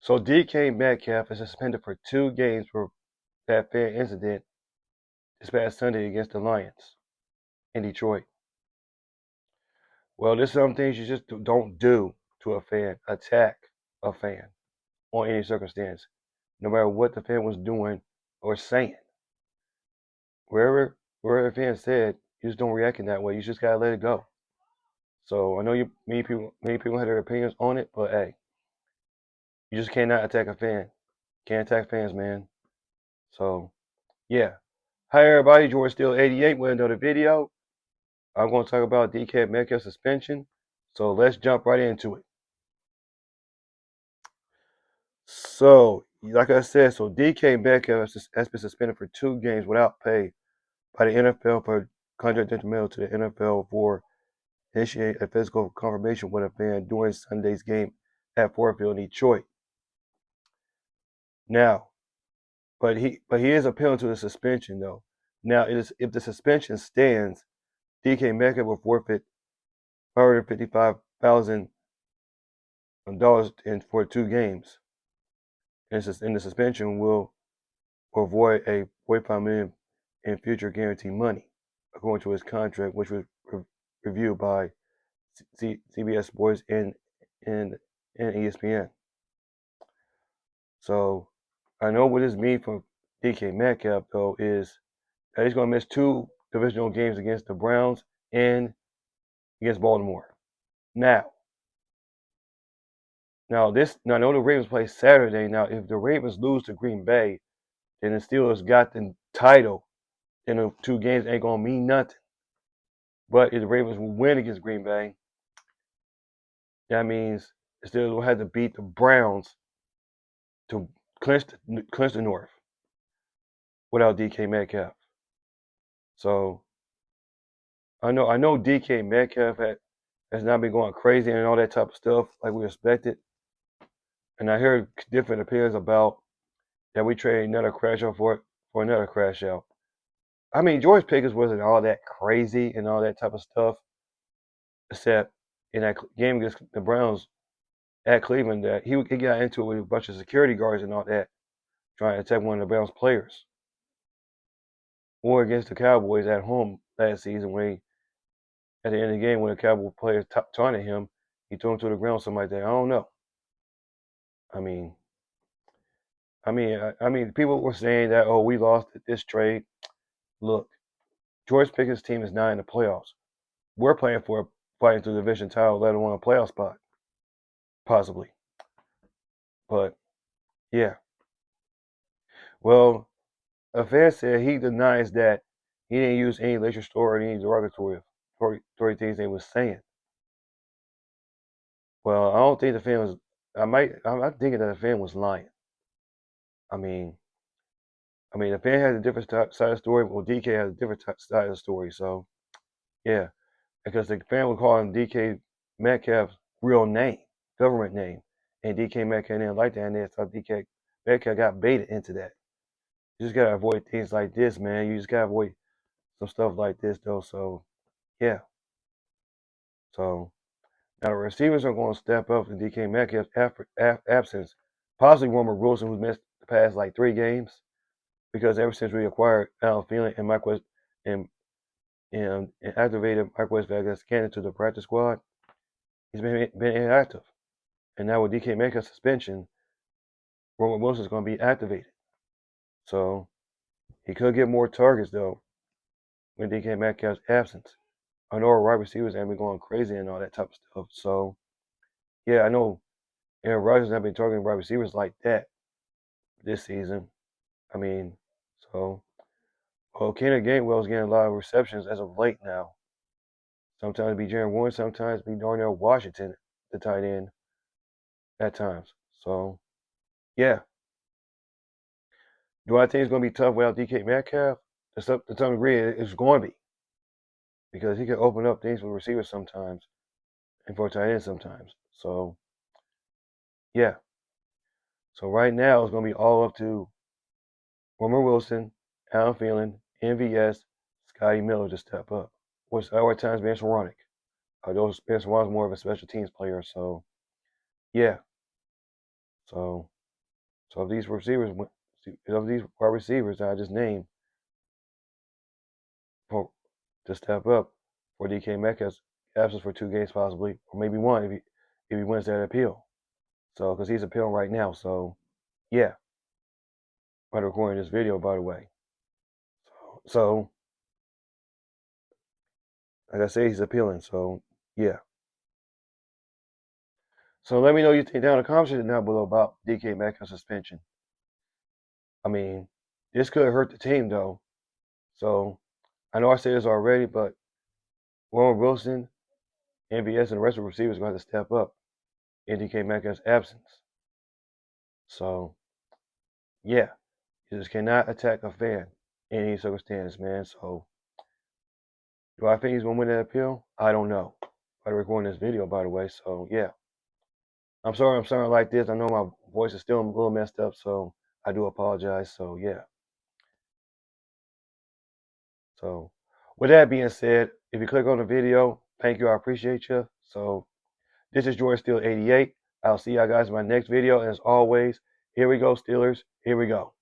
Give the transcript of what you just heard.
So DK Metcalf is suspended for 2 games for that fan incident this past Sunday against the Lions in Detroit. Well, there's some things you just don't do to a fan. Attack a fan on any circumstance, no matter what the fan was doing or saying. Wherever a fan said, you just don't react in that way. You just gotta let it go. So I know many people had their opinions on it, but hey, you just cannot attack a fan. Can't attack fans, man. So yeah. Hi everybody, George Steel 88 with another video. I'm going to talk about DK Metcalf suspension. So let's jump right into it. So, like I said, DK Metcalf has been suspended for 2 games without pay by the NFL for contract detrimental to the NFL for initiating a physical confrontation with a fan during Sunday's game at Ford Field in Detroit. Now, but he is appealing to the suspension though. Now, if the suspension stands, DK Metcalf will forfeit $155,000 for 2 games, and the suspension will avoid a $45 million in future guarantee money, according to his contract, which was reviewed by CBS Sports and ESPN. So I know what this means for DK Metcalf though is that he's going to miss 2 divisional games against the Browns and against Baltimore. Now I know the Ravens play Saturday. Now, if the Ravens lose to Green Bay, then the Steelers got the title. Then the 2 games ain't gonna mean nothing. But if the Ravens will win against Green Bay, that means the Steelers will have to beat the Browns to clinch the North without DK Metcalf. So I know DK Metcalf has not been going crazy and all that type of stuff like we expected. And I heard different opinions about that we trade another crash out for another crash out. I mean, George Pickens wasn't all that crazy and all that type of stuff, except in that game against the Browns at Cleveland, that he got into it with a bunch of security guards and all that, trying to attack one of the Browns players. Or against the Cowboys at home last season, when at the end of the game, when the Cowboy players taunted him, he threw him to the ground, something like that. I don't know. I mean, I mean, people were saying that, oh, we lost this trade. Look, George Pickens' team is not in the playoffs. We're playing for fighting to the division title, let alone a playoff spot, possibly. But yeah, well, a fan said he denies that he didn't use any racial slur or any derogatory things they was saying. Well, I don't think the fan was. I'm thinking that the fan was lying. I mean, the fan has a different side of the story. Well, DK has a different side of the story. So yeah, because the fan was calling DK Metcalf's real name, government name, and DK Metcalf didn't like that, and they thought DK Metcalf got baited into that. You just gotta avoid things like this, man. You just gotta avoid some stuff like this, though. So yeah, so now the receivers are going to step up in DK Metcalf's absence. Possibly Roman Wilson, who's missed the past like 3 games, because ever since we acquired Alan Phelan and and activated Marquez Valdez-Scantling to the practice squad, he's been inactive. And now with DK Metcalf's suspension, Roman Wilson is going to be activated. So he could get more targets though with DK Metcalf's absence. I know our wide receivers have been going crazy and all that type of stuff. So yeah, I know Aaron Rodgers have been targeting wide receivers like that this season. I mean, so Kenneth Gainwell is getting a lot of receptions as of late now. Sometimes it be Jaron Warren, sometimes it be Darnell Washington, the tight end, at times. So yeah, do I think it's going to be tough without DK Metcalf? To some degree, it's going to be, because he can open up things for receivers sometimes and for tight ends sometimes. So yeah, so right now it's going to be all up to Roman Wilson, Alan Phelan, MVS, Scotty Miller to step up. Which at times Vance Waronick. Although Vance Waronick's more of a special teams player, so yeah. So if these receivers, wide receivers that I just named, to step up for DK Metcalf's absence for 2 games possibly, or maybe one if he wins that appeal. So because he's appealing right now. So yeah, I'm recording this video by the way. So like I say, he's appealing. So yeah. So let me know you think down in the comment section down below about DK Metcalf's suspension. I mean, this could hurt the team though. So I know I said this already, but Warren Wilson, MVS, and the rest of the receivers are going to have to step up in DK Metcalf's absence. So yeah, you just cannot attack a fan in any circumstance, man. So do I think he's going to win that appeal? I don't know. I'm recording this video, by the way. So yeah, I'm sorry I'm sounding like this. I know my voice is still a little messed up, so I do apologize. So yeah. So with that being said, if you click on the video, thank you. I appreciate you. So this is Jordan Steele 88. I'll see y'all guys in my next video. And as always, here we go, Steelers. Here we go.